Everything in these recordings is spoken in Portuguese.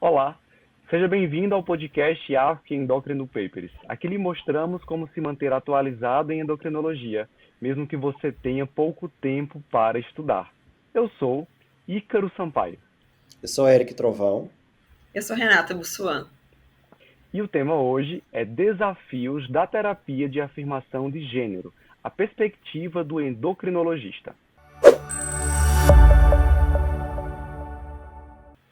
Olá, seja bem-vindo ao podcast Africa Endocrino Papers. Aqui lhe mostramos como se manter atualizado em endocrinologia, mesmo que você tenha pouco tempo para estudar. Eu sou Ícaro Sampaio Eu sou Eric Trovão. Eu sou Renata Bussuan. e o tema hoje é Desafios da Terapia de Afirmação de Gênero, a perspectiva do endocrinologista.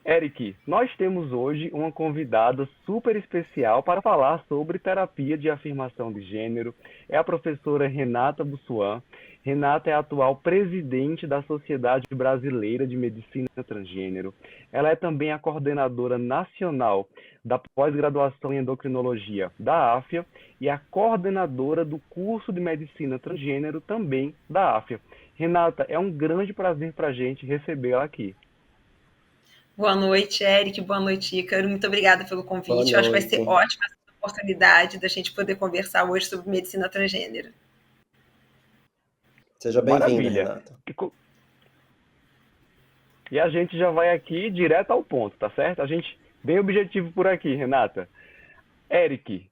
Eric, nós temos hoje uma convidada super especial para falar sobre terapia de afirmação de gênero. É a professora Renata Bussuan. Renata é a atual presidente da Sociedade Brasileira de Medicina Transgênero. Ela é também a coordenadora nacional da pós-graduação em endocrinologia da AFIA e a coordenadora do curso de medicina transgênero também da AFIA. Renata, é um grande prazer para a gente recebê-la aqui. Boa noite, Eric. Boa noite, Ícaro. Muito obrigada pelo Boa convite. Eu acho que vai noite. ser ótima essa oportunidade da gente poder conversar hoje sobre medicina transgênero. Seja bem-vinda, Maravilha. Renata. E a gente já vai aqui direto ao ponto, tá certo? A gente bem objetivo por aqui, Renata. Eric,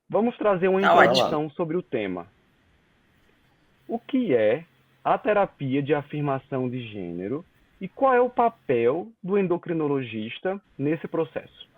vamos trazer uma Tá introdução sobre o tema. O que é a terapia de afirmação de gênero e qual é o papel do endocrinologista nesse processo?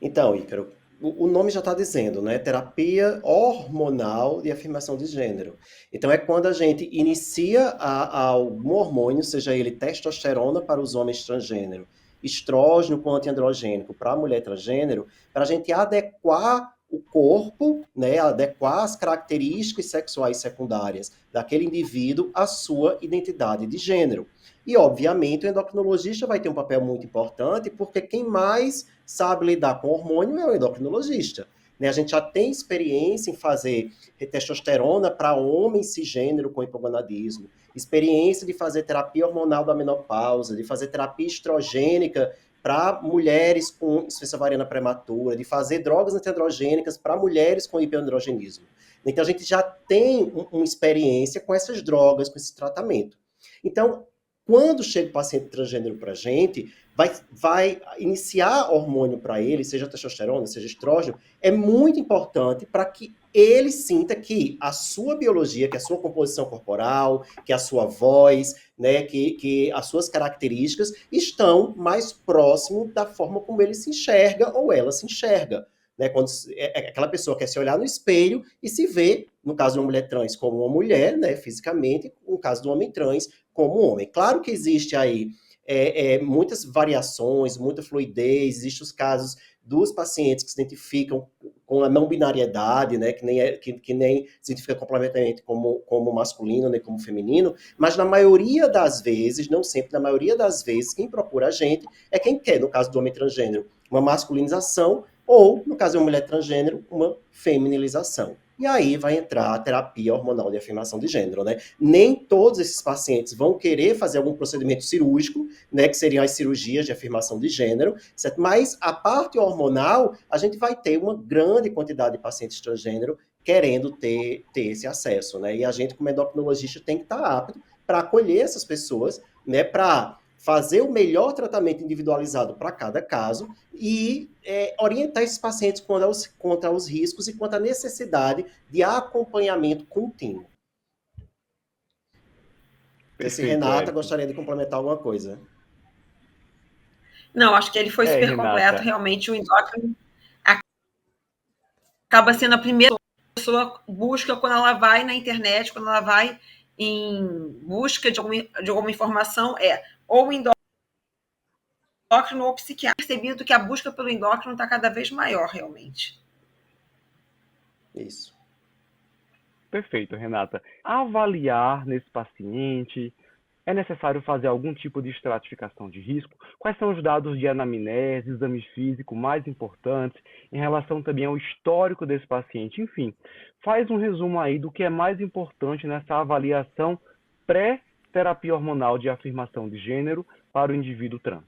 Então, Ícaro, o nome já está dizendo, né? Terapia hormonal de afirmação de gênero. Então, é quando a gente inicia algum hormônio, seja ele testosterona para os homens transgênero, estrógeno com antiandrogênico para a mulher transgênero, para a gente adequar o corpo, né, adequar as características sexuais secundárias daquele indivíduo à sua identidade de gênero. E, obviamente, o endocrinologista vai ter um papel muito importante, porque quem mais sabe lidar com hormônio é o endocrinologista. Né? A gente já tem experiência em fazer testosterona para homens cisgênero com hipogonadismo, experiência de fazer terapia hormonal da menopausa, de fazer terapia estrogênica para mulheres com insuficiência ovariana prematura, de fazer drogas antiandrogênicas para mulheres com hiperandrogenismo. Então, a gente já tem uma experiência com essas drogas, com esse tratamento. Então, quando chega o paciente transgênero para a gente, vai iniciar hormônio para ele, seja testosterona, seja estrógeno, é muito importante para que ele sinta que a sua biologia, que a sua composição corporal, que a sua voz, né, que as suas características estão mais próximo da forma como ele se enxerga ou ela se enxerga. Né, quando aquela pessoa quer se olhar no espelho e se vê, no caso de uma mulher trans, como uma mulher, né, fisicamente, no caso do homem trans, como homem. Claro que existe aí muitas variações, muita fluidez, existem os casos dos pacientes que se identificam com a não binariedade, né, que nem se identifica completamente como masculino, nem como feminino, mas na maioria das vezes, não sempre, na maioria das vezes, quem procura a gente é quem quer, no caso do homem transgênero, uma masculinização, ou, no caso de uma mulher transgênero, uma feminilização. E aí vai entrar a terapia hormonal de afirmação de gênero, né? Nem todos esses pacientes vão querer fazer algum procedimento cirúrgico, né, que seriam as cirurgias de afirmação de gênero, certo? Mas a parte hormonal, a gente vai ter uma grande quantidade de pacientes transgênero querendo ter esse acesso, né? E a gente, como endocrinologista, tem que estar apto para acolher essas pessoas, né, para fazer o melhor tratamento individualizado para cada caso e orientar esses pacientes quanto aos riscos e quanto à necessidade de acompanhamento contínuo. Se Perfeito, Renata Eric. gostaria de complementar alguma coisa. Não, acho que ele foi super completo. Renata. Realmente, o endócrino acaba sendo a primeira pessoa busca quando ela vai na internet, quando ela vai em busca de alguma informação, ou endócrino ou psiquiatra. Percebido que a busca pelo endócrino está cada vez maior, realmente. Isso. Perfeito, Renata. Avaliar nesse paciente, é necessário fazer algum tipo de estratificação de risco? Quais são os dados de anamnese, exame físico mais importantes em relação também ao histórico desse paciente? Enfim, faz um resumo aí do que é mais importante nessa avaliação pré-terapia hormonal de afirmação de gênero para o indivíduo trans.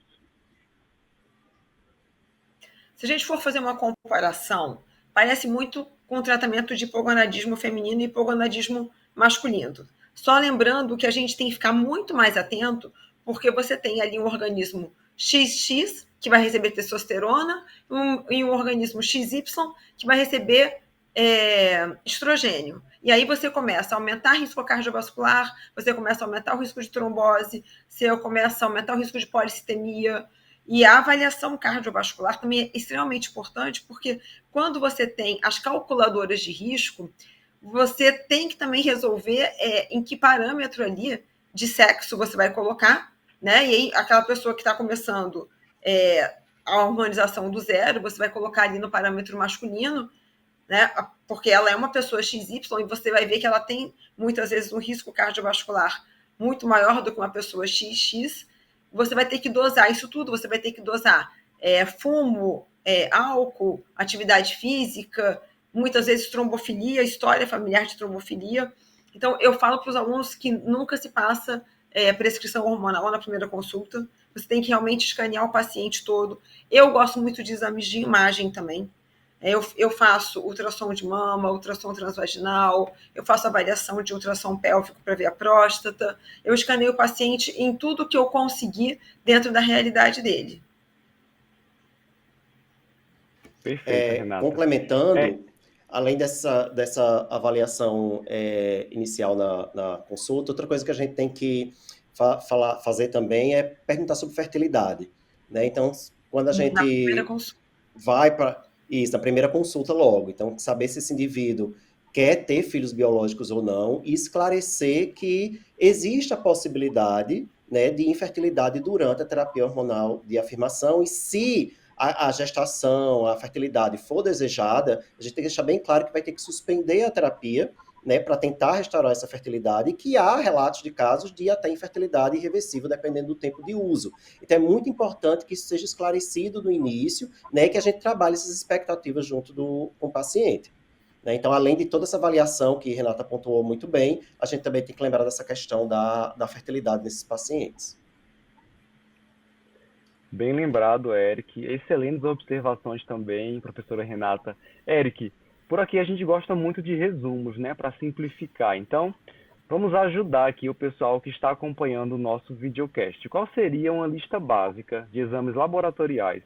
Se a gente for fazer uma comparação, parece muito com o tratamento de hipogonadismo feminino e hipogonadismo masculino. Só lembrando que a gente tem que ficar muito mais atento, porque você tem ali um organismo XX, que vai receber testosterona, e um organismo XY, que vai receber estrogênio. E aí você começa a aumentar o risco cardiovascular, você começa a aumentar o risco de trombose, você começa a aumentar o risco de policitemia. E a avaliação cardiovascular também é extremamente importante, porque quando você tem as calculadoras de risco, você tem que também resolver em que parâmetro ali de sexo você vai colocar, né? E aí, aquela pessoa que está começando a hormonização do zero, você vai colocar ali no parâmetro masculino, né? Porque ela é uma pessoa XY e você vai ver que ela tem, muitas vezes, um risco cardiovascular muito maior do que uma pessoa XX. Você vai ter que dosar isso tudo, você vai ter que dosar fumo, álcool, atividade física, muitas vezes trombofilia, história familiar de trombofilia. Então, eu falo para os alunos que nunca se passa prescrição hormonal na primeira consulta. Você tem que realmente escanear o paciente todo. Eu gosto muito de exames de imagem também. Eu faço ultrassom de mama, ultrassom transvaginal, eu faço avaliação de ultrassom pélvico para ver a próstata, eu escaneio o paciente em tudo que eu conseguir dentro da realidade dele. Perfeito, Renata. Complementando, além dessa avaliação inicial na consulta, outra coisa que a gente tem que fazer também é perguntar sobre fertilidade, né? Então, quando a gente vai para isso, na primeira consulta logo, então saber se esse indivíduo quer ter filhos biológicos ou não e esclarecer que existe a possibilidade, né, de infertilidade durante a terapia hormonal de afirmação, e se a gestação, a fertilidade for desejada, a gente tem que deixar bem claro que vai ter que suspender a terapia, né, para tentar restaurar essa fertilidade, e que há relatos de casos de até infertilidade irreversível, dependendo do tempo de uso. Então é muito importante que isso seja esclarecido no início, né, e que a gente trabalhe essas expectativas junto com o paciente. Né? Então, além de toda essa avaliação que Renata pontuou muito bem, a gente também tem que lembrar dessa questão da fertilidade nesses pacientes. Bem lembrado, Eric. Excelentes observações também, professora Renata. Eric, por aqui a gente gosta muito de resumos, né, para simplificar. Então, vamos ajudar aqui o pessoal que está acompanhando o nosso videocast. Qual seria uma lista básica de exames laboratoriais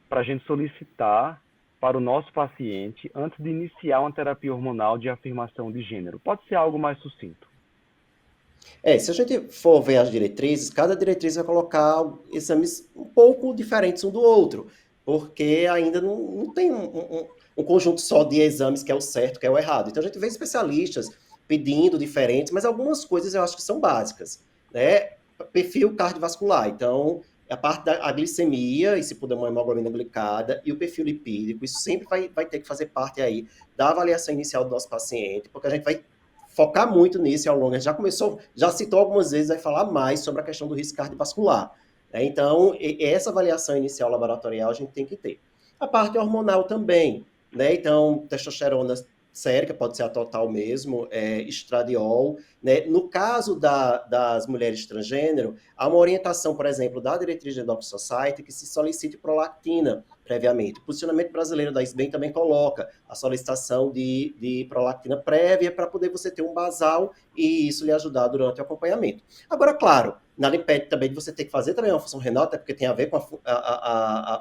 para a gente solicitar para o nosso paciente antes de iniciar uma terapia hormonal de afirmação de gênero? Pode ser algo mais sucinto. Se a gente for ver as diretrizes, cada diretriz vai colocar exames um pouco diferentes um do outro, porque ainda não tem um conjunto só de exames que é o certo, que é o errado. Então a gente vê especialistas pedindo diferentes, mas algumas coisas eu acho que são básicas, né? Perfil cardiovascular, então a parte da glicemia, e se puder uma hemoglobina glicada, e o perfil lipídico, isso sempre vai ter que fazer parte aí da avaliação inicial do nosso paciente, porque a gente vai focar muito nisso ao longo. A gente já citou algumas vezes, vai falar mais sobre a questão do risco cardiovascular. Né? Então, essa avaliação inicial laboratorial a gente tem que ter. A parte hormonal também, né? Então, testosterona sérica, pode ser a total mesmo, estradiol. Né? No caso das mulheres transgênero, há uma orientação, por exemplo, da diretriz da Endocrine Society que se solicite prolactina previamente. O posicionamento brasileiro da ISBEM também coloca a solicitação de prolactina prévia para poder você ter um basal e isso lhe ajudar durante o acompanhamento. Agora, claro, nada impede também de você ter que fazer também uma função renal, até porque tem a ver com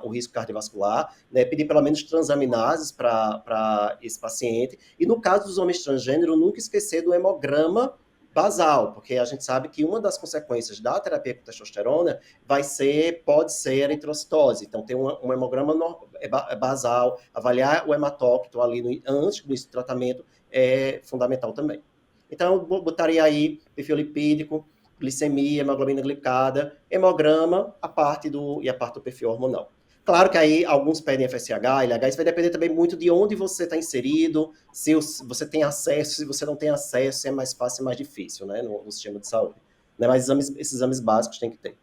o risco cardiovascular, né? Pedir pelo menos transaminases para esse paciente. E no caso dos homens transgênero, nunca esquecer do hemograma basal, porque a gente sabe que uma das consequências da terapia com testosterona pode ser a eritrocitose. Então, ter um hemograma basal, avaliar o hematócrito ali antes do início do tratamento é fundamental também. Então, eu botaria aí perfil lipídico, glicemia, hemoglobina glicada, hemograma, a parte do perfil hormonal. Claro que aí alguns pedem FSH, LH, isso vai depender também muito de onde você está inserido, se você tem acesso, se você não tem acesso, se é mais fácil, mais difícil, né, no sistema de saúde. Né, mas esses exames básicos tem que ter.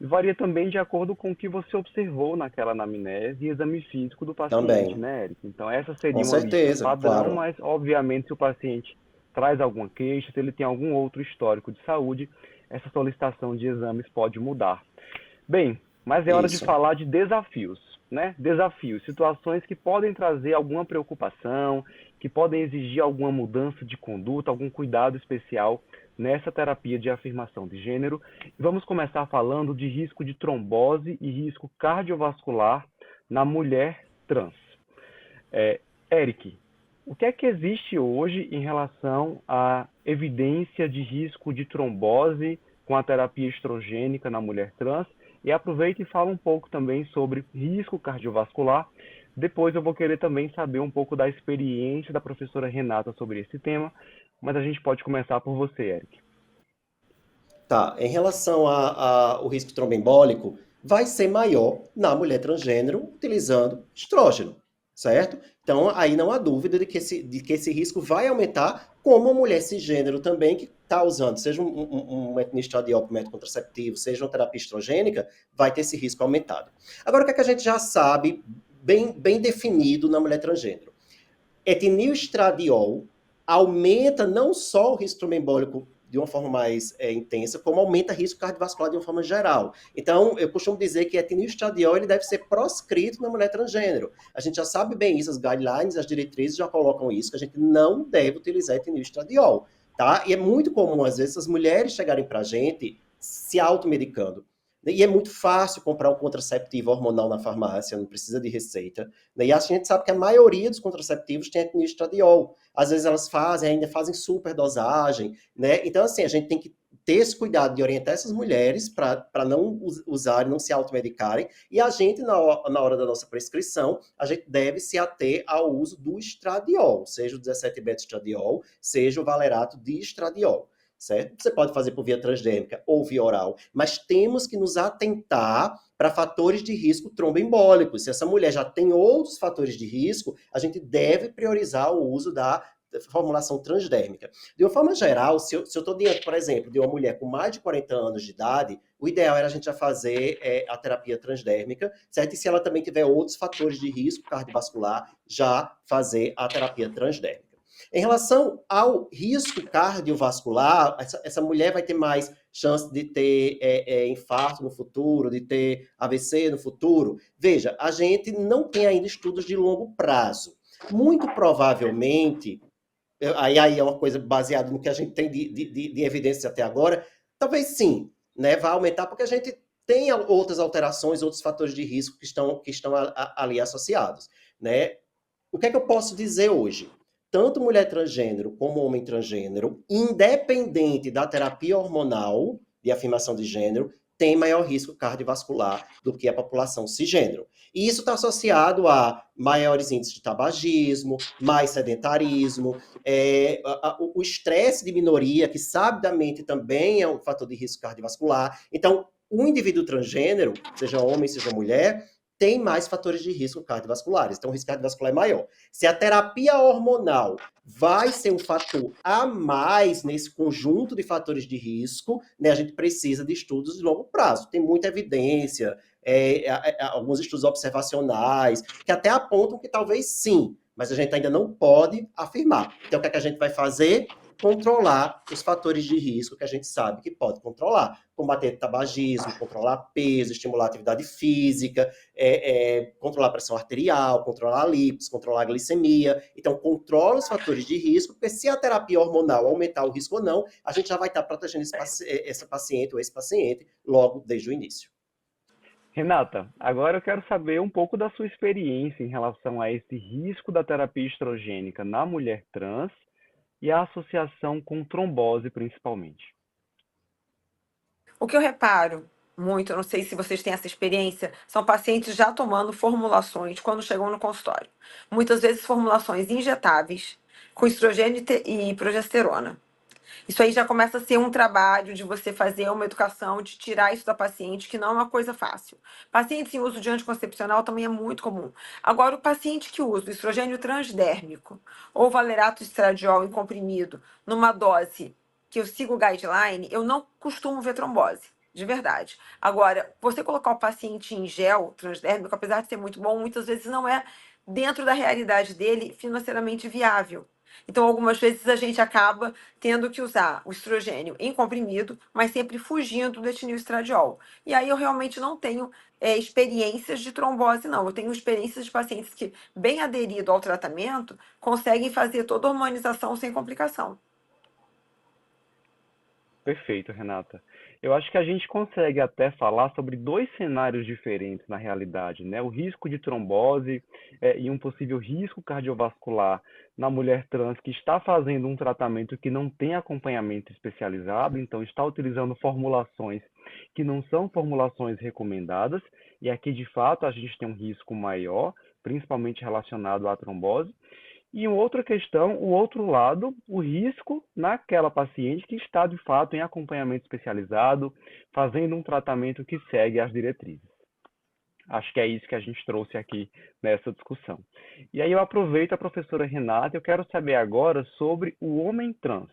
Varia também de acordo com o que você observou naquela anamnese e exame físico do paciente, também. né, Eric? Então, essa seria Com uma certeza, lista padrão, claro. mas, obviamente, se o paciente traz alguma queixa, se ele tem algum outro histórico de saúde, essa solicitação de exames pode mudar. Bem, mas é hora de falar de desafios, né? Desafios, situações que podem trazer alguma preocupação, que podem exigir alguma mudança de conduta, algum cuidado especial nessa terapia de afirmação de gênero. Vamos começar falando de risco de trombose e risco cardiovascular na mulher trans. Eric, o que é que existe hoje em relação à evidência de risco de trombose com a terapia estrogênica na mulher trans? E aproveita e fala um pouco também sobre risco cardiovascular. Depois eu vou querer também saber um pouco da experiência da professora Renata sobre esse tema, mas a gente pode começar por você, Eric. Tá, em relação ao risco tromboembólico, vai ser maior na mulher transgênero utilizando estrógeno, certo? Então, aí não há dúvida de que esse risco vai aumentar, como a mulher cisgênero também, que está usando, seja um metinistradiol como método contraceptivo, seja uma terapia estrogênica, vai ter esse risco aumentado. Agora, o que é que a gente já sabe bem definido na mulher transgênero? Etilneestradiol aumenta não só o risco tromboembólico de uma forma mais intensa, como aumenta o risco cardiovascular de uma forma geral. Então, eu costumo dizer que etilneestradiol ele deve ser proscrito na mulher transgênero. A gente já sabe bem isso, as guidelines, as diretrizes já colocam isso, que a gente não deve utilizar etilneestradiol, tá? E é muito comum, às vezes, as mulheres chegarem pra gente se automedicando. E é muito fácil comprar um contraceptivo hormonal na farmácia, não precisa de receita. E a gente sabe que a maioria dos contraceptivos tem etilneestradiol. Às vezes elas ainda fazem superdosagem, né? Então, assim, a gente tem que ter esse cuidado de orientar essas mulheres para não usarem, não se automedicarem. E a gente, na hora da nossa prescrição, a gente deve se ater ao uso do estradiol, seja o 17-beta-estradiol, seja o valerato de estradiol. Certo? Você pode fazer por via transdérmica ou via oral, mas temos que nos atentar para fatores de risco tromboembólicos. Se essa mulher já tem outros fatores de risco, a gente deve priorizar o uso da formulação transdérmica. De uma forma geral, se eu estou diante, por exemplo, de uma mulher com mais de 40 anos de idade, o ideal era a gente já fazer a terapia transdérmica, certo? E se ela também tiver outros fatores de risco cardiovascular, já fazer a terapia transdérmica. Em relação ao risco cardiovascular, essa mulher vai ter mais chance de ter infarto no futuro, de ter AVC no futuro. Veja, a gente não tem ainda estudos de longo prazo. Muito provavelmente, aí é uma coisa baseada no que a gente tem de evidência até agora, talvez sim, né, vai aumentar porque a gente tem outras alterações, outros fatores de risco que estão ali associados, né? O que é que eu posso dizer hoje? Tanto mulher transgênero como homem transgênero, independente da terapia hormonal de afirmação de gênero, tem maior risco cardiovascular do que a população cisgênero. E isso está associado a maiores índices de tabagismo, mais sedentarismo, o estresse de minoria, que sabidamente também é um fator de risco cardiovascular. Então, o indivíduo transgênero, seja homem, seja mulher, tem mais fatores de risco cardiovasculares. Então, o risco cardiovascular é maior. Se a terapia hormonal vai ser um fator a mais nesse conjunto de fatores de risco, né, a gente precisa de estudos de longo prazo. Tem muita evidência, alguns estudos observacionais, que até apontam que talvez sim, mas a gente ainda não pode afirmar. Então, o que é que a gente vai fazer? Controlar os fatores de risco que a gente sabe que pode controlar. Combater tabagismo, controlar peso, estimular a atividade física, controlar a pressão arterial, controlar a lipos, controlar a glicemia. Então, controla os fatores de risco, porque se a terapia hormonal aumentar o risco ou não, a gente já vai estar protegendo essa paciente ou esse paciente logo desde o início. Renata, agora eu quero saber um pouco da sua experiência em relação a esse risco da terapia estrogênica na mulher trans e a associação com trombose, principalmente. O que eu reparo muito, eu não sei se vocês têm essa experiência, são pacientes já tomando formulações quando chegam no consultório. Muitas vezes formulações injetáveis com estrogênio e progesterona. Isso aí já começa a ser um trabalho de você fazer uma educação, de tirar isso da paciente, que não é uma coisa fácil. Pacientes em uso de anticoncepcional também é muito comum. Agora, o paciente que usa o estrogênio transdérmico ou valerato estradiol em comprimido numa dose que eu sigo o guideline, eu não costumo ver trombose, de verdade. Agora, você colocar o paciente em gel transdérmico, apesar de ser muito bom, muitas vezes não é, dentro da realidade dele, financeiramente viável. Então, algumas vezes a gente acaba tendo que usar o estrogênio em comprimido, mas sempre fugindo do etilneestradiol. E aí eu realmente não tenho experiências de trombose, não. Eu tenho experiências de pacientes que, bem aderido ao tratamento, conseguem fazer toda a hormonização sem complicação. Perfeito, Renata. Eu acho que a gente consegue até falar sobre dois cenários diferentes na realidade, né? O risco de trombose e um possível risco cardiovascular na mulher trans que está fazendo um tratamento que não tem acompanhamento especializado, então está utilizando formulações que não são formulações recomendadas, e aqui de fato a gente tem um risco maior, principalmente relacionado à trombose. E uma outra questão, o outro lado, o risco naquela paciente que está de fato em acompanhamento especializado, fazendo um tratamento que segue as diretrizes. Acho que é isso que a gente trouxe aqui nessa discussão. E aí eu aproveito a professora Renata, eu quero saber agora sobre o homem trans.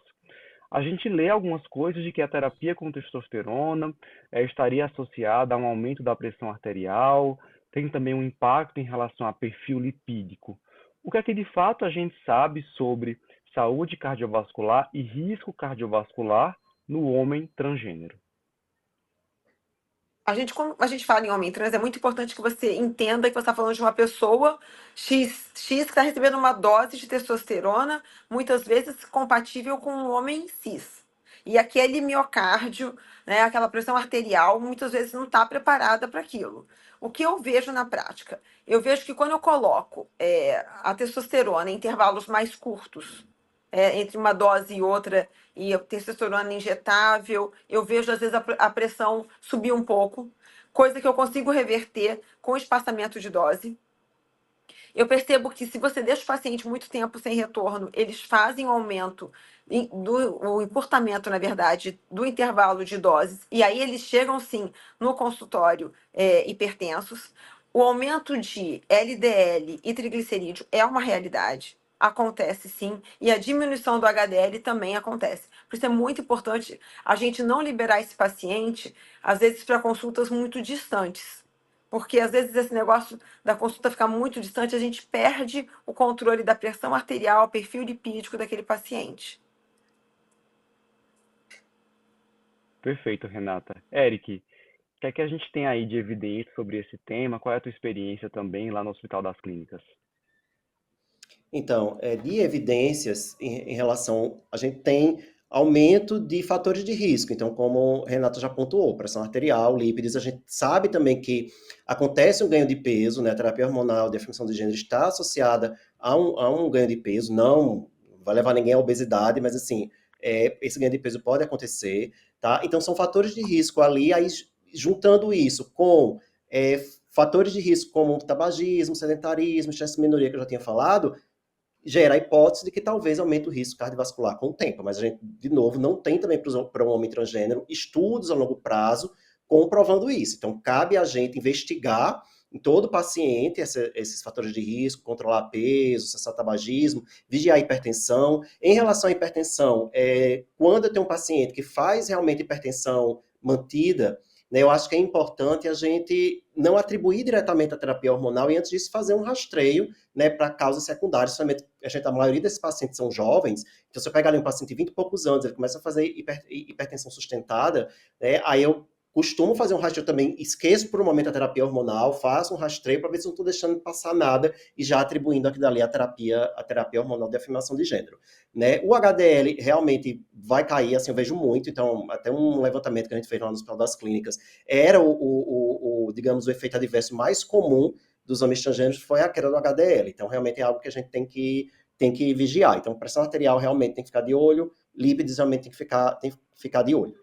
A gente lê algumas coisas de que a terapia com testosterona estaria associada a um aumento da pressão arterial, tem também um impacto em relação a perfil lipídico. O que é que de fato a gente sabe sobre saúde cardiovascular e risco cardiovascular no homem transgênero? Quando a gente fala em homem trans, é muito importante que você entenda que você está falando de uma pessoa X que está recebendo uma dose de testosterona, muitas vezes compatível com um homem cis. E aquele miocárdio, né, aquela pressão arterial, muitas vezes não está preparada para aquilo. O que eu vejo na prática? Eu vejo que quando eu coloco a testosterona em intervalos mais curtos, entre uma dose e outra, e a testosterona injetável, eu vejo às vezes a pressão subir um pouco, coisa que eu consigo reverter com espaçamento de dose. Eu percebo que se você deixa o paciente muito tempo sem retorno, eles fazem um aumento o encurtamento, na verdade, do intervalo de doses, e aí eles chegam sim no consultório hipertensos. O aumento de LDL e triglicerídeo é uma realidade. Acontece sim, e a diminuição do HDL também acontece. Por isso é muito importante a gente não liberar esse paciente, às vezes, para consultas muito distantes. Porque às vezes esse negócio da consulta ficar muito distante, a gente perde o controle da pressão arterial, perfil lipídico daquele paciente. Perfeito, Renata. Eric, o que é que a gente tem aí de evidência sobre esse tema? Qual é a tua experiência também lá no Hospital das Clínicas? Então, de evidências em relação, a gente tem aumento de fatores de risco. Então, como o Renato já pontuou, pressão arterial, lípides, a gente sabe também que acontece um ganho de peso, né? A terapia hormonal de afirmação de gênero está associada a um ganho de peso, não vai levar ninguém à obesidade, mas assim, esse ganho de peso pode acontecer, tá? Então, são fatores de risco ali, aí juntando isso com fatores de risco como tabagismo, sedentarismo, estresse minoria que eu já tinha falado, gera a hipótese de que talvez aumente o risco cardiovascular com o tempo, mas a gente, de novo, não tem também para um homem transgênero estudos a longo prazo comprovando isso. Então, cabe a gente investigar em todo paciente esses fatores de risco, controlar peso, cessar tabagismo, vigiar a hipertensão. Em relação à hipertensão, quando eu tenho um paciente que faz realmente hipertensão mantida, né, eu acho que é importante a gente não atribuir diretamente a terapia hormonal e, antes disso, fazer um rastreio, né, para causas secundárias. A maioria desses pacientes são jovens, então se eu pegar ali um paciente de 20 e poucos anos, ele começa a fazer hipertensão sustentada, né, aí eu costumo fazer um rastreio também, esqueço por um momento a terapia hormonal, faço um rastreio para ver se não estou deixando passar nada e já atribuindo aqui dali a terapia hormonal de afirmação de gênero. Né? O HDL realmente vai cair, assim, eu vejo muito, então até um levantamento que a gente fez lá no Hospital das Clínicas, era digamos, o efeito adverso mais comum dos homens transgêneros foi a queda do HDL. Então, realmente é algo que a gente tem que vigiar. Então, pressão arterial realmente tem que ficar de olho, lípides realmente tem que ficar de olho.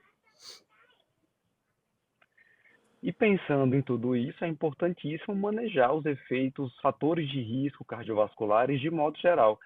E pensando em tudo isso, é importantíssimo manejar os efeitos, fatores de risco cardiovasculares de modo geral.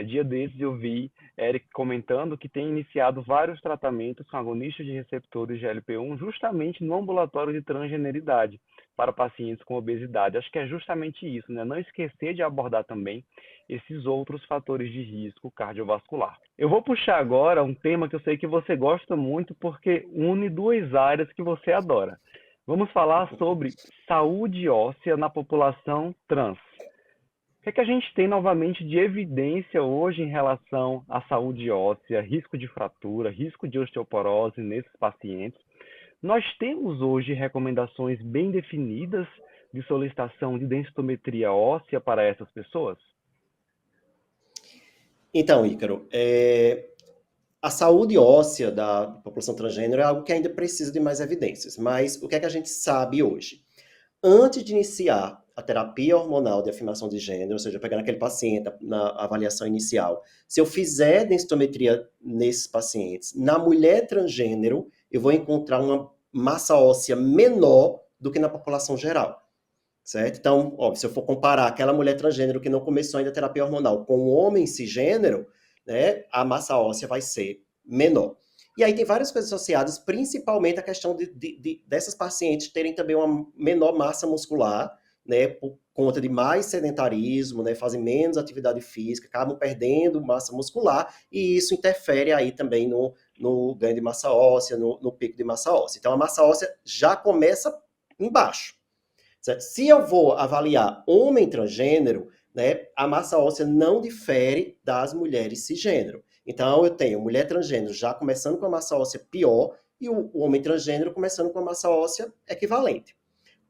Dia desses eu vi Eric comentando que tem iniciado vários tratamentos com agonistas de receptores GLP-1 justamente no ambulatório de transgeneridade para pacientes com obesidade. Acho que é justamente isso, né? Não esquecer de abordar também esses outros fatores de risco cardiovascular. Eu vou puxar agora um tema que eu sei que você gosta muito porque une duas áreas que você adora. Vamos falar sobre saúde óssea na população trans. O que é que a gente tem novamente de evidência hoje em relação à saúde óssea, risco de fratura, risco de osteoporose nesses pacientes? Nós temos hoje recomendações bem definidas de solicitação de densitometria óssea para essas pessoas? Então, Ícaro, a saúde óssea da população transgênero é algo que ainda precisa de mais evidências, mas o que é que a gente sabe hoje? Antes de iniciar a terapia hormonal de afirmação de gênero, ou seja, pegar aquele paciente na avaliação inicial, se eu fizer densitometria nesses pacientes, na mulher transgênero, eu vou encontrar uma massa óssea menor do que na população geral. Certo? Então, óbvio, se eu for comparar aquela mulher transgênero que não começou ainda a terapia hormonal com o homem cisgênero, né, a massa óssea vai ser menor. E aí tem várias coisas associadas, principalmente a questão dessas pacientes terem também uma menor massa muscular, né, por conta de mais sedentarismo, né, fazem menos atividade física, acabam perdendo massa muscular, e isso interfere aí também no ganho de massa óssea, no pico de massa óssea. Então a massa óssea já começa embaixo. Certo? Se eu vou avaliar homem transgênero, né, a massa óssea não difere das mulheres cisgênero. Então, eu tenho mulher transgênero já começando com a massa óssea pior e o homem transgênero começando com a massa óssea equivalente.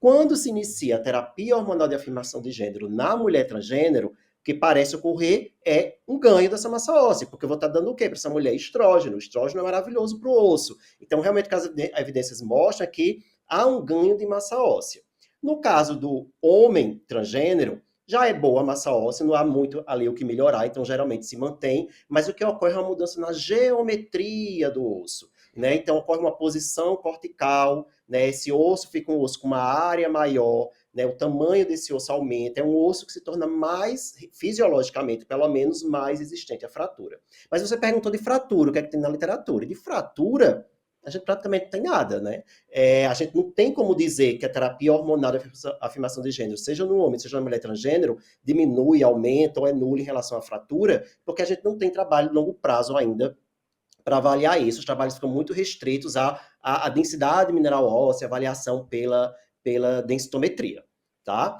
Quando se inicia a terapia hormonal de afirmação de gênero na mulher transgênero, o que parece ocorrer é um ganho dessa massa óssea, porque eu vou estar dando o quê para essa mulher? Estrógeno. O estrógeno é maravilhoso para o osso. Então, realmente, as evidências mostram que há um ganho de massa óssea. No caso do homem transgênero, já é boa a massa óssea, não há muito ali o que melhorar, então geralmente se mantém, mas o que ocorre é uma mudança na geometria do osso, né? Então ocorre uma posição cortical, né? Esse osso fica um osso com uma área maior, né? O tamanho desse osso aumenta, é um osso que se torna mais, fisiologicamente, pelo menos, mais resistente à fratura. Mas você perguntou de fratura, o que é que tem na literatura? De fratura, a gente praticamente não tem nada, né? A gente não tem como dizer que a terapia hormonal de afirmação de gênero, seja no homem, seja na mulher transgênero, diminui, aumenta ou é nula em relação à fratura, porque a gente não tem trabalho de longo prazo ainda para avaliar isso. Os trabalhos ficam muito restritos à densidade mineral óssea, avaliação pela densitometria, tá?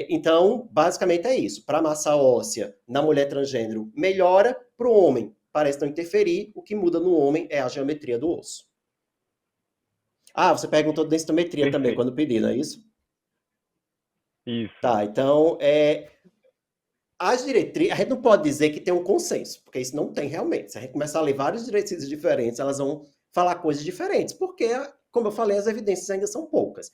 Então, basicamente é isso. Para a massa óssea, na mulher transgênero, melhora. Para o homem, parece não interferir. O que muda no homem é a geometria do osso. Ah, você perguntou de densitometria também Perfeito. quando pedi, não é isso? Isso. Tá, então, as diretrizes, a gente não pode dizer que tem um consenso, porque isso não tem realmente. Se a gente começar a ler várias diretrizes diferentes, elas vão falar coisas diferentes, porque, como eu falei, as evidências ainda são poucas.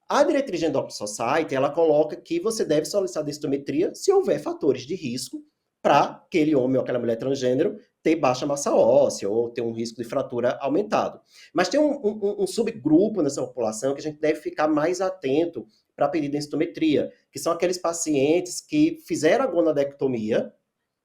A diretriz de Endocrine Society, ela coloca que você deve solicitar densitometria se houver fatores de risco para aquele homem ou aquela mulher transgênero ter baixa massa óssea ou ter um risco de fratura aumentado. Mas tem um subgrupo nessa população que a gente deve ficar mais atento para pedir densitometria, que são aqueles pacientes que fizeram a gonadectomia,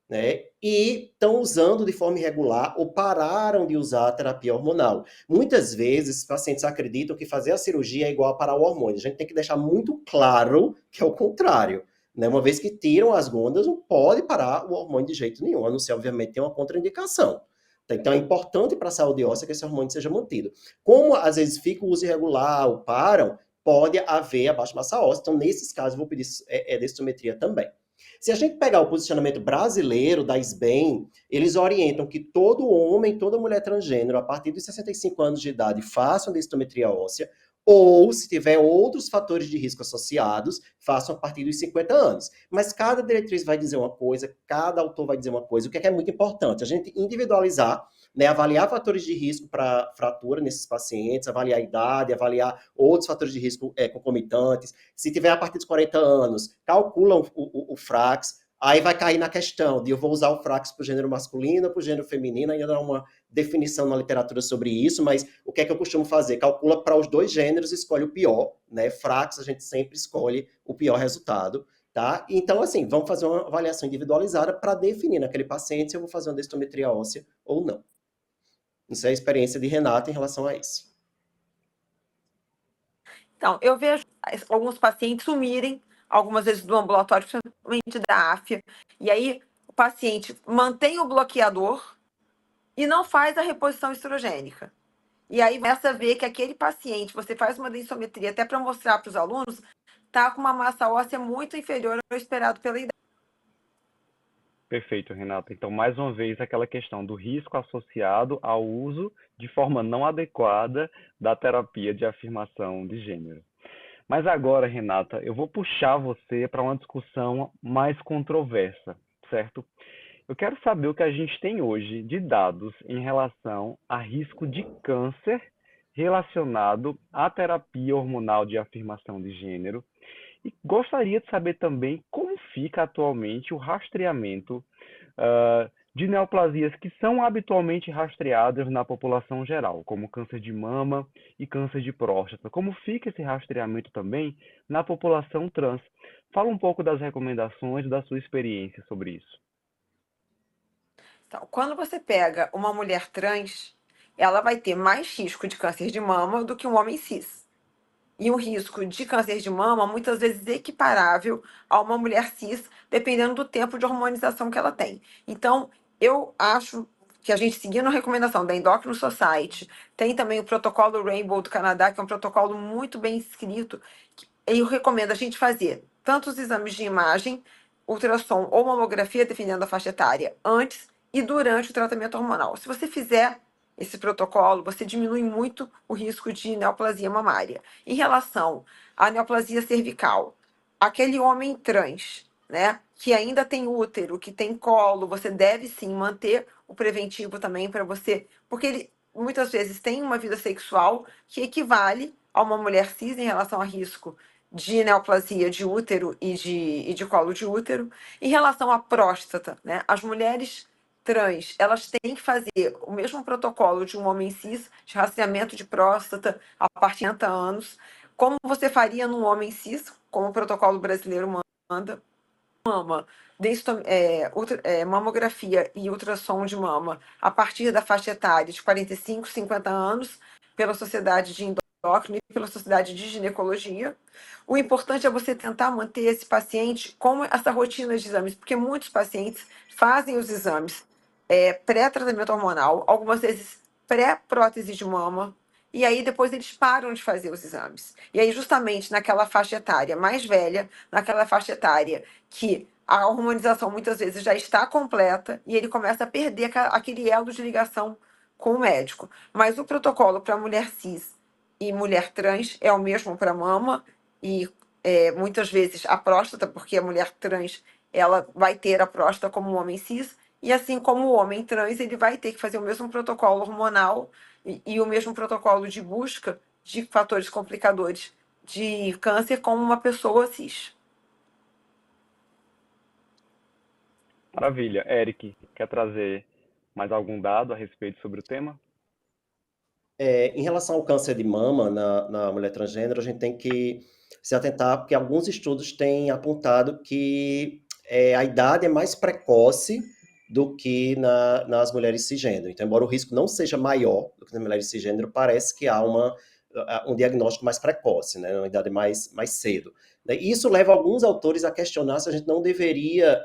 né, e estão usando de forma irregular ou pararam de usar a terapia hormonal. Muitas vezes, pacientes acreditam que fazer a cirurgia é igual a parar o hormônio. A gente tem que deixar muito claro que é o contrário. Né? Uma vez que tiram as gônadas, não pode parar o hormônio de jeito nenhum, a não ser, obviamente, ter uma contraindicação. Então, é importante para a saúde óssea que esse hormônio seja mantido. Como, às vezes, fica o uso irregular ou param, pode haver a baixa massa óssea. Então, nesses casos, eu vou pedir densitometria também. Se a gente pegar o posicionamento brasileiro da SBEM, eles orientam que todo homem, toda mulher transgênero, a partir dos 65 anos de idade, façam densitometria óssea, ou, se tiver outros fatores de risco associados, façam a partir dos 50 anos. Mas cada diretriz vai dizer uma coisa, cada autor vai dizer uma coisa. O que é muito importante? A gente individualizar, né, avaliar fatores de risco para fratura nesses pacientes, avaliar a idade, avaliar outros fatores de risco concomitantes. Se tiver a partir dos 40 anos, calcula o FRAX, aí vai cair na questão de eu vou usar o FRAX para o gênero masculino ou para o gênero feminino, ainda não há uma definição na literatura sobre isso, mas o que é que eu costumo fazer? Calcula para os dois gêneros, escolhe o pior, né? FRAX a gente sempre escolhe o pior resultado, tá? Então, assim, vamos fazer uma avaliação individualizada para definir naquele paciente se eu vou fazer uma densitometria óssea ou não. Isso é a experiência de Renata em relação a isso. Então, eu vejo alguns pacientes sumirem, algumas vezes do ambulatório, principalmente da AFIA, e aí o paciente mantém o bloqueador e não faz a reposição estrogênica. E aí começa a ver que aquele paciente, você faz uma densitometria até para mostrar para os alunos, está com uma massa óssea muito inferior ao esperado pela idade. Perfeito, Renata. Então, mais uma vez, aquela questão do risco associado ao uso de forma não adequada da terapia de afirmação de gênero. Mas agora, Renata, eu vou puxar você para uma discussão mais controversa, certo? Eu quero saber o que a gente tem hoje de dados em relação a risco de câncer relacionado à terapia hormonal de afirmação de gênero e gostaria de saber também como fica atualmente o rastreamento de neoplasias que são habitualmente rastreadas na população geral, como câncer de mama e câncer de próstata. Como fica esse rastreamento também na população trans? Fala um pouco das recomendações, da sua experiência sobre isso. Então, quando você pega uma mulher trans, ela vai ter mais risco de câncer de mama do que um homem cis. E um risco de câncer de mama muitas vezes equiparável a uma mulher cis, dependendo do tempo de hormonização que ela tem. Então, eu acho que a gente, seguindo a recomendação da Endocrine Society, tem também o protocolo Rainbow do Canadá, que é um protocolo muito bem escrito, e eu recomendo a gente fazer tanto os exames de imagem, ultrassom ou mamografia, dependendo da faixa etária, antes e durante o tratamento hormonal. Se você fizer esse protocolo, você diminui muito o risco de neoplasia mamária. Em relação à neoplasia cervical, aquele homem trans, né, que ainda tem útero, que tem colo, você deve sim manter o preventivo também para você, porque ele muitas vezes tem uma vida sexual que equivale a uma mulher cis em relação a risco de neoplasia de útero e de colo de útero. Em relação à próstata, né, as mulheres trans, elas têm que fazer o mesmo protocolo de um homem cis, de rastreamento de próstata a partir de 50 anos, como você faria num homem cis, como o protocolo brasileiro manda. Mama, mamografia e ultrassom de mama a partir da faixa etária de 45, 50 anos, pela Sociedade de Endócrino e pela Sociedade de Ginecologia. O importante é você tentar manter esse paciente com essa rotina de exames, porque muitos pacientes fazem os exames pré-tratamento hormonal, algumas vezes pré-prótese de mama, e aí depois eles param de fazer os exames. E aí, justamente naquela faixa etária mais velha, naquela faixa etária que a hormonização muitas vezes já está completa e ele começa a perder aquele elo de ligação com o médico. Mas o protocolo para mulher cis e mulher trans é o mesmo para mama e muitas vezes a próstata, porque a mulher trans ela vai ter a próstata como um homem cis, e assim como o homem trans, ele vai ter que fazer o mesmo protocolo hormonal e o mesmo protocolo de busca de fatores complicadores de câncer como uma pessoa cis. Maravilha. Eric, quer trazer mais algum dado a respeito sobre o tema? Em relação ao câncer de mama na mulher transgênero, a gente tem que se atentar, porque alguns estudos têm apontado que a idade é mais precoce do que nas mulheres cisgênero. Então, embora o risco não seja maior do que nas mulheres cisgênero, parece que há um diagnóstico mais precoce, né, uma idade mais cedo. Isso leva alguns autores a questionar se a gente não deveria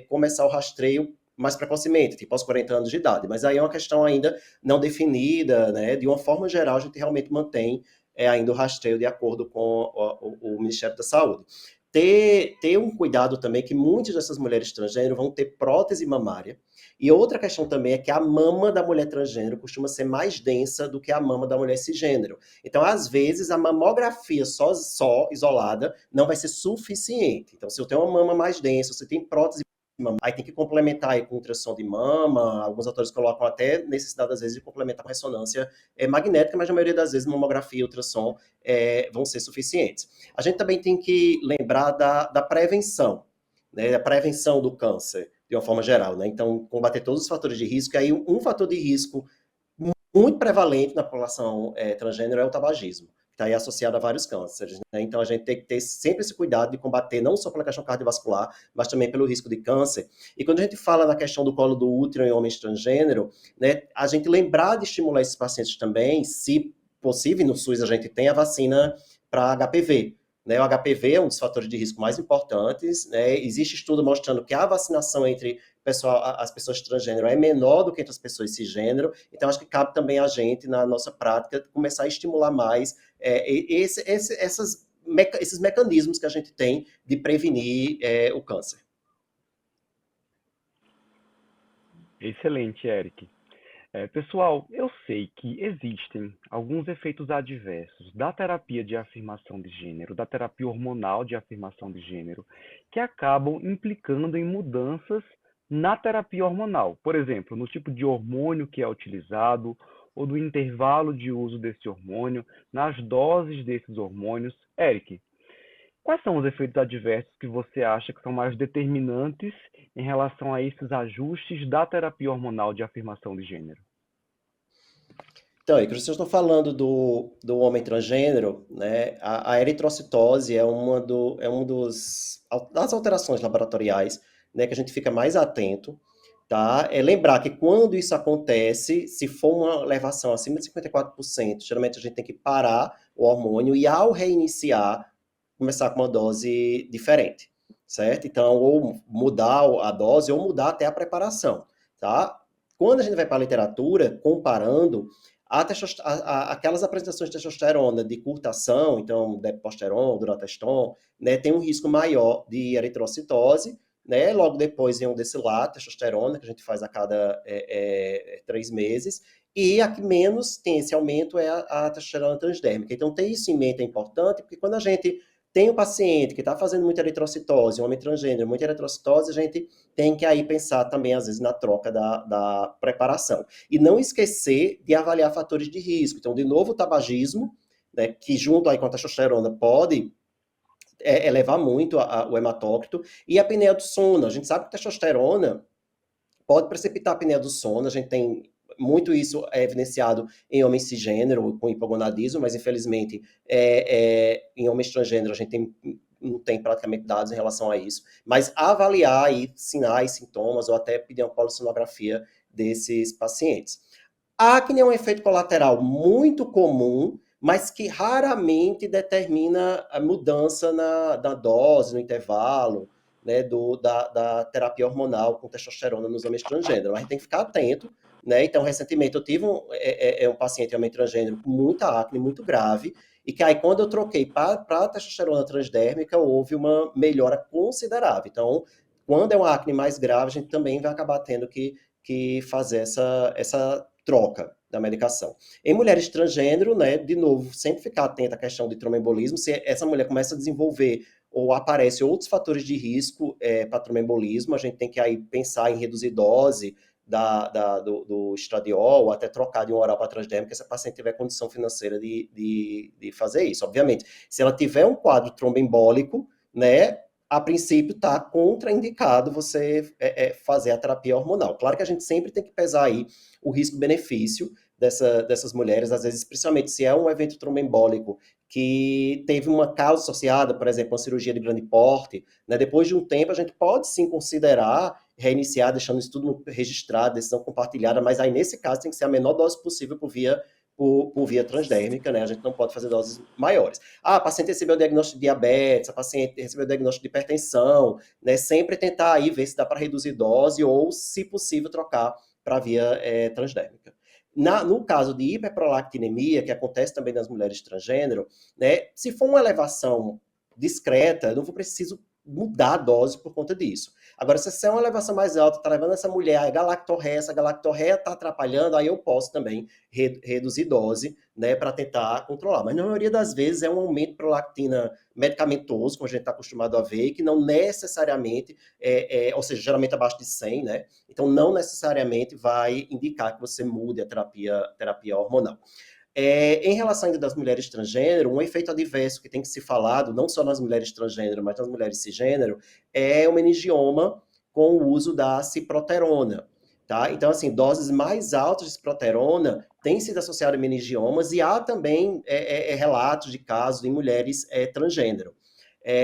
começar o rastreio mais precocemente, tipo aos 40 anos de idade. Mas aí é uma questão ainda não definida, né? De uma forma geral, a gente realmente mantém ainda o rastreio de acordo com o Ministério da Saúde. Ter um cuidado também que muitas dessas mulheres transgênero vão ter prótese mamária. E outra questão também é que a mama da mulher transgênero costuma ser mais densa do que a mama da mulher cisgênero. Então, às vezes, a mamografia só isolada não vai ser suficiente. Então, se eu tenho uma mama mais densa, se tem prótese aí tem que complementar aí com ultrassom de mama, alguns autores colocam até necessidade, às vezes, de complementar com ressonância magnética, mas na maioria das vezes mamografia e ultrassom vão ser suficientes. A gente também tem que lembrar da prevenção, né, da prevenção do câncer, de uma forma geral, né? Então, combater todos os fatores de risco, e aí um fator de risco muito prevalente na população transgênero é o tabagismo, que está aí associado a vários cânceres, né? Então a gente tem que ter sempre esse cuidado de combater não só pela questão cardiovascular, mas também pelo risco de câncer. E quando a gente fala na questão do colo do útero em homens transgênero, né, a gente lembrar de estimular esses pacientes também, se possível, no SUS a gente tem a vacina para HPV. Né, o HPV é um dos fatores de risco mais importantes, né? Existe estudo mostrando que a vacinação entre as pessoas transgênero é menor do que entre as pessoas cisgênero, então acho que cabe também a gente, na nossa prática, começar a estimular mais esses mecanismos que a gente tem de prevenir o câncer. Excelente, Eric. Pessoal, eu sei que existem alguns efeitos adversos da terapia de afirmação de gênero, da terapia hormonal de afirmação de gênero, que acabam implicando em mudanças na terapia hormonal. Por exemplo, no tipo de hormônio que é utilizado, ou do intervalo de uso desse hormônio, nas doses desses hormônios. Eric, quais são os efeitos adversos que você acha que são mais determinantes em relação a esses ajustes da terapia hormonal de afirmação de gênero? Então, aí, que vocês estão falando do homem transgênero, né? A eritrocitose é é um das alterações laboratoriais, né, que a gente fica mais atento, tá? É lembrar que quando isso acontece, se for uma elevação acima de 54%, geralmente a gente tem que parar o hormônio e ao reiniciar, começar com uma dose diferente, certo? Então, ou mudar a dose ou mudar até a preparação, tá? Quando a gente vai para a literatura, comparando, aquelas apresentações de testosterona de curta ação, então deposteron, durateston, né, tem um risco maior de eritrocitose, né, logo depois vem um desilato, testosterona, que a gente faz a cada 3 meses, e a que menos tem esse aumento é a testosterona transdérmica. Então, ter isso em mente é importante, porque quando a gente tem um paciente que está fazendo muita eritrocitose, um homem transgênero, muita eritrocitose, a gente tem que aí pensar também, às vezes, na troca da preparação. E não esquecer de avaliar fatores de risco. Então, de novo, o tabagismo, né, que junto aí com a testosterona pode elevar muito o hematócrito, e a apneia do sono. A gente sabe que a testosterona pode precipitar a apneia do sono, a gente tem muito isso evidenciado em homens cisgênero, com hipogonadismo, mas infelizmente em homens transgênero a gente não tem praticamente dados em relação a isso, mas avaliar aí sinais, sintomas, ou até pedir uma polissonografia desses pacientes. A acne é um efeito colateral muito comum, mas que raramente determina a mudança na dose, no intervalo, né, da terapia hormonal com testosterona nos homens transgêneros. Mas a gente tem que ficar atento, né? Então, recentemente eu tive um paciente homem transgênero com muita acne, muito grave, e que aí quando eu troquei para a testosterona transdérmica, houve uma melhora considerável. Então, quando é uma acne mais grave, a gente também vai acabar tendo que fazer essa troca da medicação. Em mulheres transgênero, né, de novo, sempre ficar atento à questão de tromboembolismo, se essa mulher começa a desenvolver ou aparecem outros fatores de risco para tromboembolismo, a gente tem que aí pensar em reduzir dose do estradiol, ou até trocar de um oral para transdérmica, se a paciente tiver condição financeira de fazer isso. Obviamente, se ela tiver um quadro tromboembólico, né, a princípio está contraindicado você fazer a terapia hormonal. Claro que a gente sempre tem que pesar aí o risco-benefício dessas mulheres, às vezes, principalmente se é um evento tromboembólico que teve uma causa associada, por exemplo, uma cirurgia de grande porte, né? Depois de um tempo a gente pode sim considerar reiniciar, deixando isso tudo registrado, decisão compartilhada, mas aí nesse caso tem que ser a menor dose possível por via transdérmica, né? A gente não pode fazer doses maiores. Ah, a paciente recebeu o diagnóstico de diabetes, a paciente recebeu o diagnóstico de hipertensão, né? Sempre tentar aí ver se dá para reduzir dose ou, se possível, trocar para via transdérmica. No caso de hiperprolactinemia, que acontece também nas mulheres transgênero, né? Se for uma elevação discreta, eu não vou preciso mudar a dose por conta disso. Agora, se é uma elevação mais alta, está levando essa mulher a galactorreia, essa galactorreia está atrapalhando, aí eu posso também reduzir dose, né, para tentar controlar. Mas na maioria das vezes é um aumento de prolactina medicamentoso, como a gente está acostumado a ver, que não necessariamente, ou seja, geralmente abaixo de 100, né? Então não necessariamente vai indicar que você mude a terapia hormonal. Em relação ainda das mulheres transgênero, um efeito adverso que tem que ser falado, não só nas mulheres transgênero, mas nas mulheres cisgênero, é o meningioma com o uso da ciproterona. Tá? Então, assim, doses mais altas de ciproterona têm sido associadas a meningiomas e há também relatos de casos em mulheres transgênero.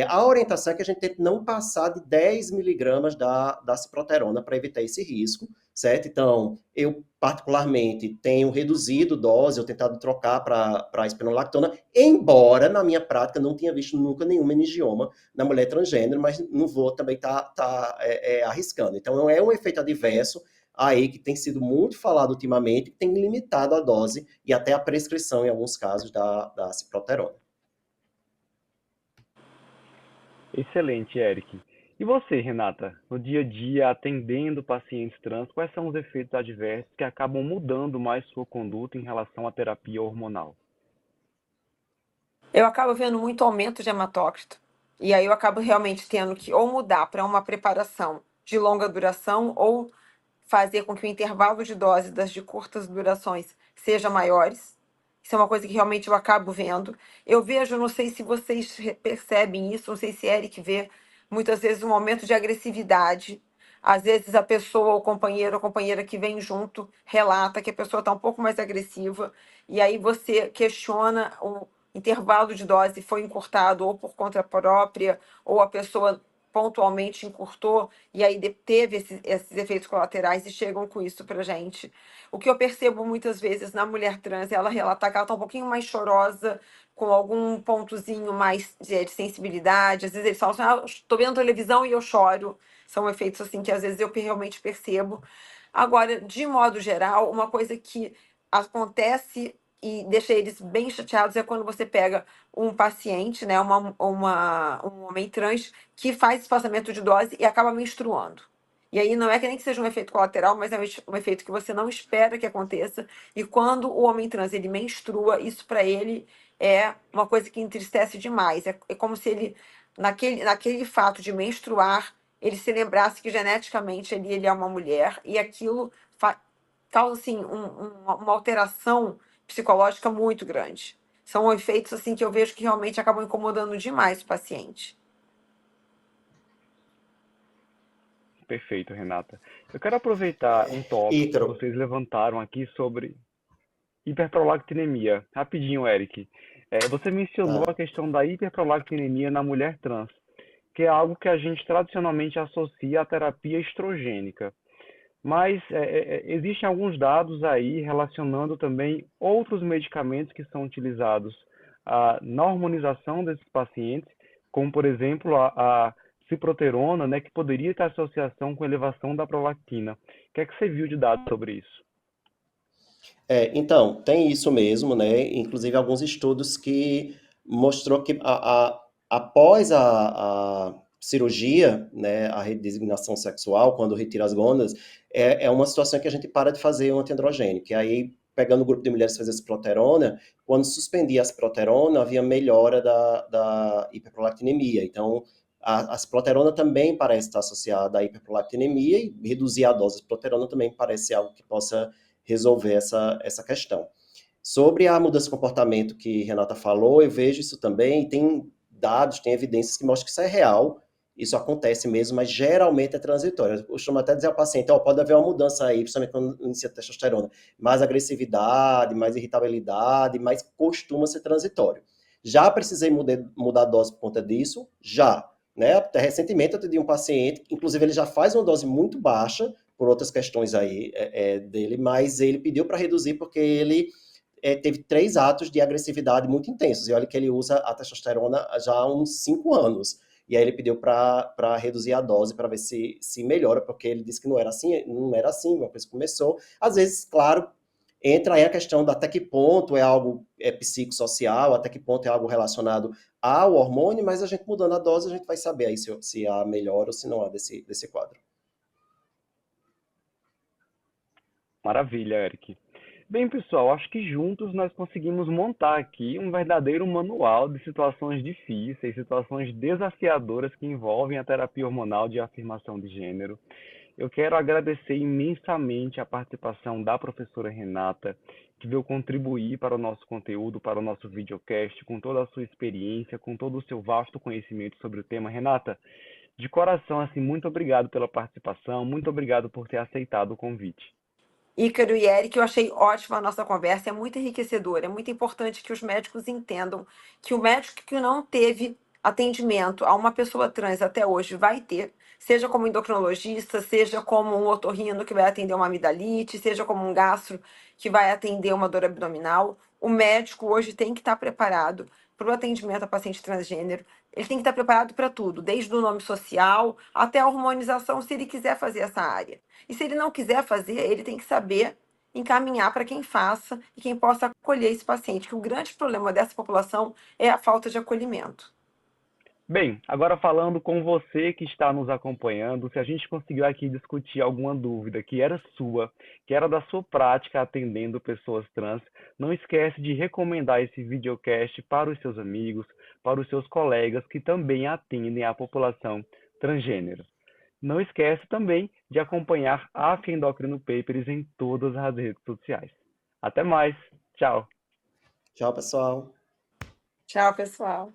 A orientação é que a gente tente não passar de 10 miligramas da ciproterona para evitar esse risco, certo? Então, eu particularmente tenho reduzido dose, eu tentado trocar para a espironolactona, embora na minha prática não tenha visto nunca nenhum meningioma na mulher transgênero, mas não vou também estar arriscando. Então, é um efeito adverso aí que tem sido muito falado ultimamente, que tem limitado a dose e até a prescrição, em alguns casos, da ciproterona. Excelente, Eric. E você, Renata, no dia a dia, atendendo pacientes trans, quais são os efeitos adversos que acabam mudando mais sua conduta em relação à terapia hormonal? Eu acabo vendo muito aumento de hematócrito. E aí eu acabo realmente tendo que ou mudar para uma preparação de longa duração ou fazer com que o intervalo de dose das de curtas durações seja maiores. Isso é uma coisa que realmente eu acabo vendo. Eu vejo, não sei se vocês percebem isso, não sei se Eric vê, muitas vezes um momento de agressividade. Às vezes a pessoa, o companheiro ou companheira que vem junto, relata que a pessoa está um pouco mais agressiva, e aí você questiona o intervalo de dose foi encurtado ou por conta própria, ou a pessoa pontualmente encurtou, e aí teve esses efeitos colaterais e chegam com isso pra gente. O que eu percebo muitas vezes na mulher trans, ela relatar que ela tá um pouquinho mais chorosa, com algum pontozinho mais de sensibilidade. Às vezes eles falam assim, ah, estou vendo televisão e eu choro. São efeitos assim que às vezes eu realmente percebo. Agora, de modo geral, uma coisa que acontece e deixa eles bem chateados é quando você pega um paciente, né, um homem trans, que faz espaçamento de dose e acaba menstruando. E aí não é que nem que seja um efeito colateral, mas é um efeito que você não espera que aconteça. E quando o homem trans ele menstrua, isso para ele é uma coisa que entristece demais. É como se ele, naquele fato de menstruar, ele se lembrasse que geneticamente ele é uma mulher e aquilo causa assim, uma alteração psicológica muito grande. São efeitos assim que eu vejo que realmente acabam incomodando demais o paciente. Perfeito, Renata. Eu quero aproveitar um tópico que Ícaro, vocês levantaram aqui sobre hiperprolactinemia. Rapidinho, Eric. Você mencionou a ah, questão da hiperprolactinemia na mulher trans, que é algo que a gente tradicionalmente associa à terapia estrogênica. Mas existem alguns dados aí relacionando também outros medicamentos que são utilizados na hormonização desses pacientes, como por exemplo a ciproterona, né, que poderia ter associação com elevação da prolactina. O que é que você viu de dados sobre isso? então, tem isso mesmo, né? Inclusive alguns estudos que mostrou que após a cirurgia, né, a redesignação sexual, quando retira as gônadas, é uma situação que a gente para de fazer o antiandrogênico. E aí, pegando o grupo de mulheres que fazia ciproterona, quando suspendia a ciproterona, havia melhora da hiperprolactinemia. Então, a ciproterona também parece estar associada à hiperprolactinemia e reduzir a dose de ciproterona também parece ser algo que possa resolver essa questão. Sobre a mudança de comportamento que Renata falou, eu vejo isso também, e tem dados, tem evidências que mostram que isso é real, isso acontece mesmo, mas geralmente é transitório. Eu costumo até dizer ao paciente, pode haver uma mudança aí, principalmente quando inicia a testosterona, mais agressividade, mais irritabilidade, mas costuma ser transitório. Já precisei mudar a dose por conta disso? Já. Né? Até recentemente eu atendi um paciente, inclusive ele já faz uma dose muito baixa, por outras questões aí dele, mas ele pediu para reduzir porque ele teve 3 atos de agressividade muito intensos. E olha que ele usa a testosterona já há uns 5 anos. E aí ele pediu para reduzir a dose para ver se melhora, porque ele disse que não era assim, uma coisa que começou. Às vezes, claro, entra aí a questão de até que ponto é algo psicossocial, até que ponto é algo relacionado ao hormônio, mas a gente mudando a dose, a gente vai saber aí se há melhor ou se não há desse quadro. Maravilha, Eric. Bem, pessoal, acho que juntos nós conseguimos montar aqui um verdadeiro manual de situações difíceis, situações desafiadoras que envolvem a terapia hormonal de afirmação de gênero. Eu quero agradecer imensamente a participação da professora Renata, que veio contribuir para o nosso conteúdo, para o nosso videocast, com toda a sua experiência, com todo o seu vasto conhecimento sobre o tema. Renata, de coração, assim, muito obrigado pela participação, muito obrigado por ter aceitado o convite. Ícaro e Eric, eu achei ótima a nossa conversa, é muito enriquecedora. É muito importante que os médicos entendam que o médico que não teve atendimento a uma pessoa trans até hoje vai ter, seja como endocrinologista, seja como um otorrino que vai atender uma amidalite, seja como um gastro que vai atender uma dor abdominal. O médico hoje tem que estar preparado para o atendimento a paciente transgênero. Ele tem que estar preparado para tudo, desde o nome social até a hormonização, se ele quiser fazer essa área. E se ele não quiser fazer, ele tem que saber encaminhar para quem faça e quem possa acolher esse paciente, que o grande problema dessa população é a falta de acolhimento. Bem, agora falando com você que está nos acompanhando, se a gente conseguiu aqui discutir alguma dúvida que era sua, que era da sua prática atendendo pessoas trans, não esquece de recomendar esse videocast para os seus amigos, para os seus colegas que também atendem a população transgênero. Não esquece também de acompanhar a Endocrino Papers em todas as redes sociais. Até mais. Tchau. Tchau, pessoal. Tchau, pessoal.